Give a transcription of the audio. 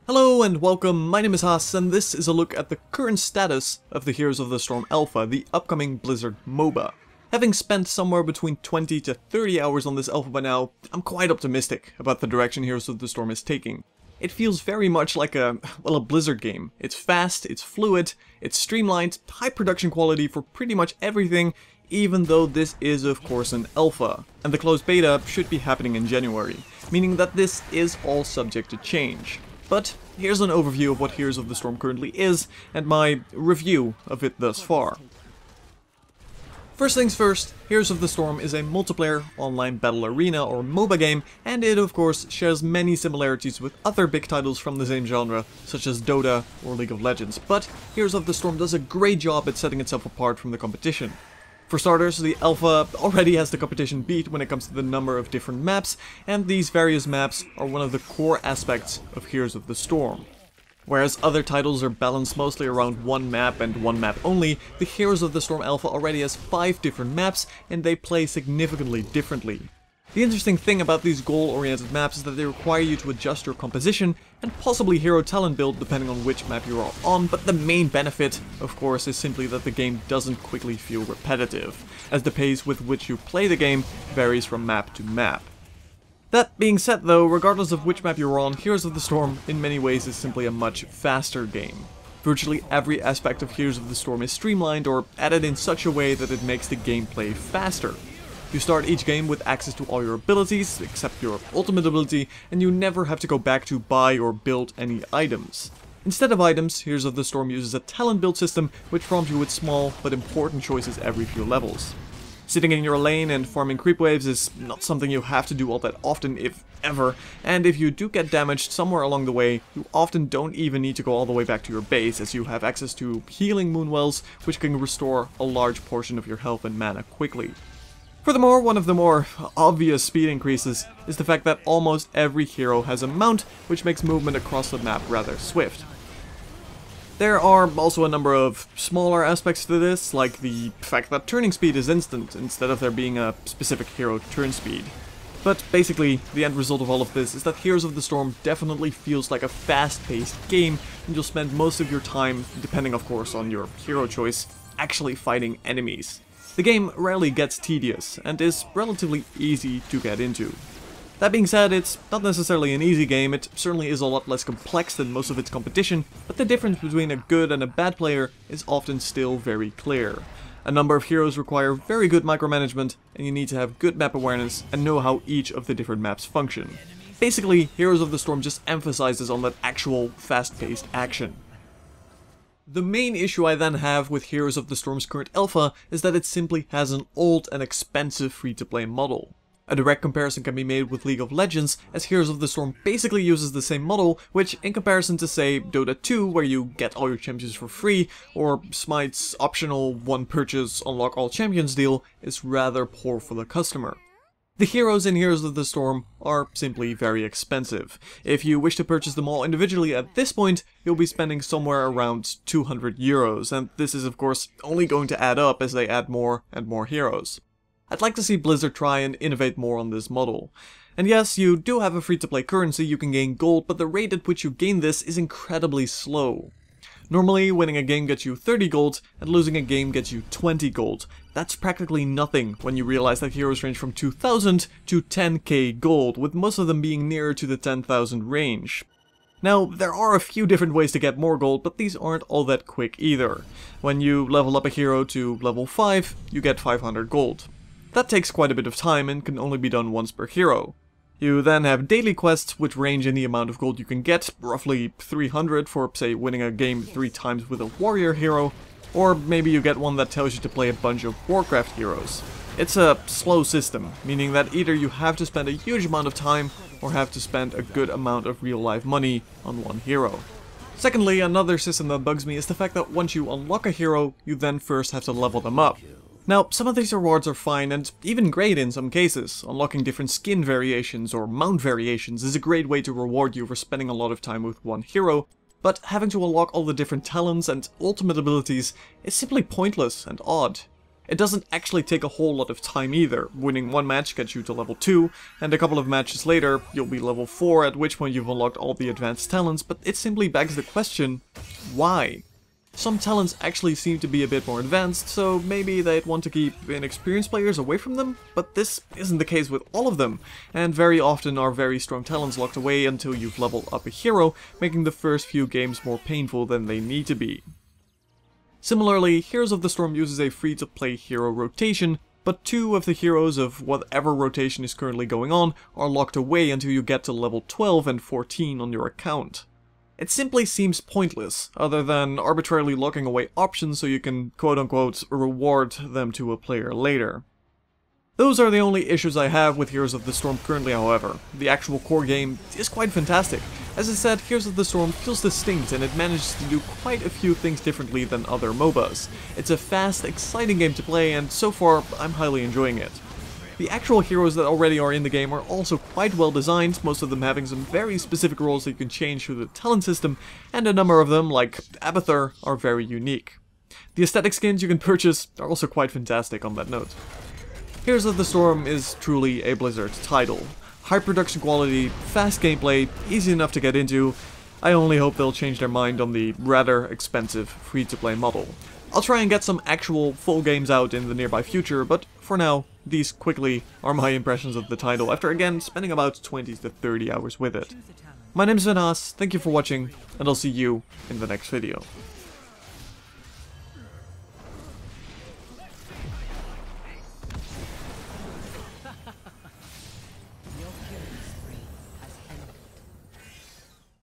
Hello and welcome, my name is Haas, and this is a look at the current status of the Heroes of the Storm Alpha, the upcoming Blizzard MOBA. Having spent somewhere between 20 to 30 hours on this alpha by now, I'm quite optimistic about the direction Heroes of the Storm is taking. It feels very much like a Blizzard game. It's fast, it's fluid, it's streamlined, high production quality for pretty much everything, even though this is of course an alpha, and the closed beta should be happening in January, meaning that this is all subject to change. But here's an overview of what Heroes of the Storm currently is, and my review of it thus far. First things first, Heroes of the Storm is a multiplayer online battle arena or MOBA game, and it of course shares many similarities with other big titles from the same genre, such as Dota or League of Legends, but Heroes of the Storm does a great job at setting itself apart from the competition. For starters, the alpha already has the competition beat when it comes to the number of different maps, and these various maps are one of the core aspects of Heroes of the Storm. Whereas other titles are balanced mostly around one map and one map only, the Heroes of the Storm Alpha already has 5 different maps, and they play significantly differently. The interesting thing about these goal-oriented maps is that they require you to adjust your composition and possibly hero talent build depending on which map you are on, but the main benefit, of course, is simply that the game doesn't quickly feel repetitive, as the pace with which you play the game varies from map to map. That being said though, regardless of which map you're on, Heroes of the Storm in many ways is simply a much faster game. Virtually every aspect of Heroes of the Storm is streamlined or added in such a way that it makes the gameplay faster. You start each game with access to all your abilities, except your ultimate ability, and you never have to go back to buy or build any items. Instead of items, Heroes of the Storm uses a talent build system which prompts you with small but important choices every few levels. Sitting in your lane and farming creep waves is not something you have to do all that often, if ever, and if you do get damaged somewhere along the way, you often don't even need to go all the way back to your base, as you have access to healing moonwells, which can restore a large portion of your health and mana quickly. Furthermore, one of the more obvious speed increases is the fact that almost every hero has a mount, which makes movement across the map rather swift. There are also a number of smaller aspects to this, like the fact that turning speed is instant, instead of there being a specific hero turn speed. But basically, the end result of all of this is that Heroes of the Storm definitely feels like a fast-paced game, and you'll spend most of your time, depending of course on your hero choice, actually fighting enemies. The game rarely gets tedious, and is relatively easy to get into. That being said, it's not necessarily an easy game, it certainly is a lot less complex than most of its competition, but the difference between a good and a bad player is often still very clear. A number of heroes require very good micromanagement, and you need to have good map awareness and know how each of the different maps function. Basically, Heroes of the Storm just emphasizes on that actual fast-paced action. The main issue I then have with Heroes of the Storm's current alpha is that it simply has an old and expensive free-to-play model. A direct comparison can be made with League of Legends, as Heroes of the Storm basically uses the same model, which in comparison to say Dota 2, where you get all your champions for free, or Smite's optional one purchase unlock all champions deal, is rather poor for the customer. The heroes in Heroes of the Storm are simply very expensive. If you wish to purchase them all individually at this point, you'll be spending somewhere around 200 euros, and this is of course only going to add up as they add more and more heroes. I'd like to see Blizzard try and innovate more on this model. And yes, you do have a free-to-play currency, you can gain gold, but the rate at which you gain this is incredibly slow. Normally, winning a game gets you 30 gold, and losing a game gets you 20 gold. That's practically nothing when you realize that heroes range from 2000 to 10k gold, with most of them being nearer to the 10,000 range. Now, there are a few different ways to get more gold, but these aren't all that quick either. When you level up a hero to level 5, you get 500 gold. That takes quite a bit of time and can only be done once per hero. You then have daily quests, which range in the amount of gold you can get, roughly 300 for, say, winning a game 3 times with a warrior hero, or maybe you get one that tells you to play a bunch of Warcraft heroes. It's a slow system, meaning that either you have to spend a huge amount of time, or have to spend a good amount of real-life money on one hero. Secondly, another system that bugs me is the fact that once you unlock a hero, you then first have to level them up. Now, some of these rewards are fine and even great in some cases. Unlocking different skin variations or mount variations is a great way to reward you for spending a lot of time with one hero, but having to unlock all the different talents and ultimate abilities is simply pointless and odd. It doesn't actually take a whole lot of time either. Winning one match gets you to level 2, and a couple of matches later, you'll be level 4, at which point you've unlocked all the advanced talents, but it simply begs the question, why? Some talents actually seem to be a bit more advanced, so maybe they'd want to keep inexperienced players away from them, but this isn't the case with all of them, and very often are very strong talents locked away until you've leveled up a hero, making the first few games more painful than they need to be. Similarly, Heroes of the Storm uses a free-to-play hero rotation, but 2 of the heroes of whatever rotation is currently going on are locked away until you get to level 12 and 14 on your account. It simply seems pointless, other than arbitrarily locking away options so you can quote-unquote reward them to a player later. Those are the only issues I have with Heroes of the Storm currently, however. The actual core game is quite fantastic. As I said, Heroes of the Storm feels distinct and it manages to do quite a few things differently than other MOBAs. It's a fast, exciting game to play, and so far I'm highly enjoying it. The actual heroes that already are in the game are also quite well designed, most of them having some very specific roles that you can change through the talent system, and a number of them, like Abathur, are very unique. The aesthetic skins you can purchase are also quite fantastic on that note. Heroes of the Storm is truly a Blizzard title. High production quality, fast gameplay, easy enough to get into. I only hope they'll change their mind on the rather expensive free-to-play model. I'll try and get some actual full games out in the nearby future, but for now, these quickly are my impressions of the title after again spending about 20 to 30 hours with it. My name is Van Haas, thank you for watching, and I'll see you in the next video.